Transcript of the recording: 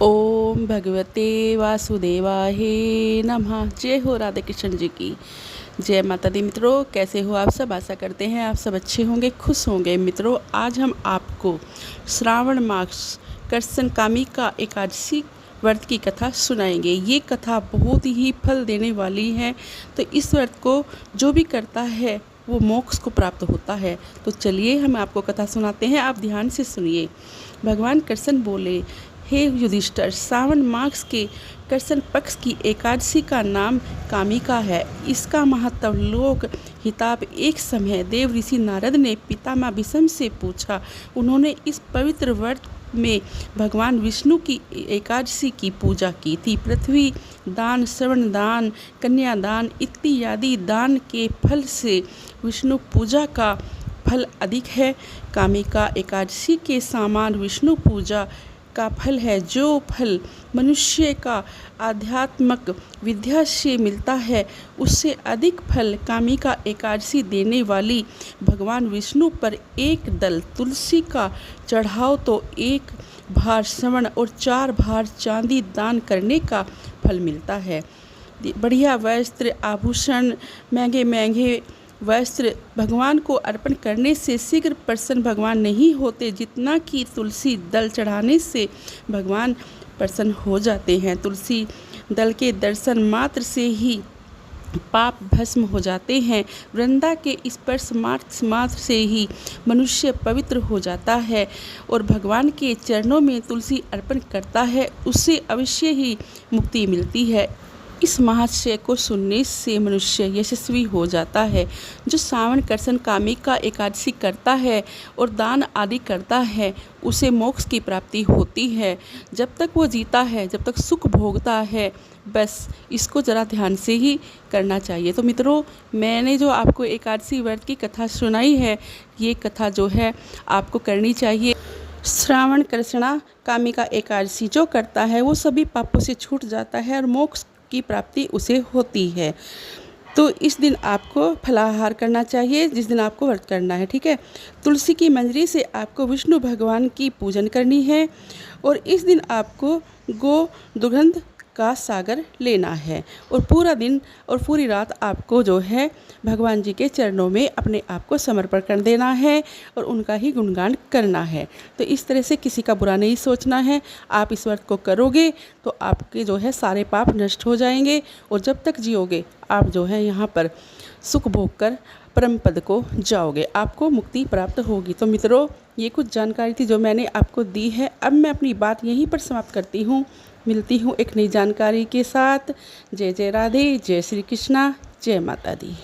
ओम भगवते वासुदेवाय नमः। जय हो राधे कृष्ण जी की। जय माता दी। मित्रों, कैसे हो आप सब? आशा करते हैं आप सब अच्छे होंगे, खुश होंगे। मित्रों, आज हम आपको श्रावण मास कृष्ण कामिका एकादशी व्रत की कथा सुनाएंगे। ये कथा बहुत ही फल देने वाली है, तो इस व्रत को जो भी करता है वो मोक्ष को प्राप्त होता है। तो चलिए हम आपको कथा सुनाते हैं, आप ध्यान से सुनिए। भगवान कृष्ण बोले, हे युधिष्ठिर, सावन मास के कृष्ण पक्ष की एकादशी का नाम कामिका है। इसका महत्व लोक हिताप। एक समय देव ऋषि नारद ने पितामह भीष्म से पूछा। उन्होंने इस पवित्र व्रत में भगवान विष्णु की एकादशी की पूजा की थी। पृथ्वी दान, श्रवण दान, कन्यादान इत्यादि दान के फल से विष्णु पूजा का फल अधिक है। कामिका एकादशी के समान विष्णु पूजा का फल है। जो फल मनुष्य का आध्यात्मिक विद्या से मिलता है, उससे अधिक फल कामिका एकादशी देने वाली भगवान विष्णु पर एक दल तुलसी का चढ़ाओ तो एक भार श्रवण और 4 भार चांदी दान करने का फल मिलता है। बढ़िया वस्त्र, आभूषण, महंगे महंगे वस्त्र भगवान को अर्पण करने से शीघ्र प्रसन्न भगवान नहीं होते, जितना कि तुलसी दल चढ़ाने से भगवान प्रसन्न हो जाते हैं। तुलसी दल के दर्शन मात्र से ही पाप भस्म हो जाते हैं। वृंदा के स्पर्श मात्र से ही मनुष्य पवित्र हो जाता है और भगवान के चरणों में तुलसी अर्पण करता है, उससे अवश्य ही मुक्ति मिलती है। इस महाशय को सुनने से मनुष्य यशस्वी हो जाता है। जो सावन कृष्ण कामिका एकादशी करता है और दान आदि करता है, उसे मोक्ष की प्राप्ति होती है। जब तक वो जीता है, जब तक सुख भोगता है, बस इसको ज़रा ध्यान से ही करना चाहिए। तो मित्रों, मैंने जो आपको एकादशी व्रत की कथा सुनाई है, ये कथा जो है आपको करनी चाहिए। श्रावण कृष्णा कामिका एकादशी जो करता है वो सभी पापों से छूट जाता है और मोक्ष की प्राप्ति उसे होती है। तो इस दिन आपको फलाहार करना चाहिए, जिस दिन आपको व्रत करना है, ठीक है। तुलसी की मंजरी से आपको विष्णु भगवान की पूजन करनी है और इस दिन आपको गो दुर्गंध का सागर लेना है और पूरा दिन और पूरी रात आपको जो है भगवान जी के चरणों में अपने आप को समर्पण कर देना है और उनका ही गुणगान करना है। तो इस तरह से किसी का बुरा नहीं सोचना है। आप इस व्रत को करोगे तो आपके जो है सारे पाप नष्ट हो जाएंगे और जब तक जियोगे आप जो है यहाँ पर सुख भोग कर परम पद को जाओगे, आपको मुक्ति प्राप्त होगी। तो मित्रों, ये कुछ जानकारी थी जो मैंने आपको दी है। अब मैं अपनी बात यहीं पर समाप्त करती हूँ। मिलती हूँ एक नई जानकारी के साथ। जय जय राधे, जय श्री कृष्णा, जय माता दी।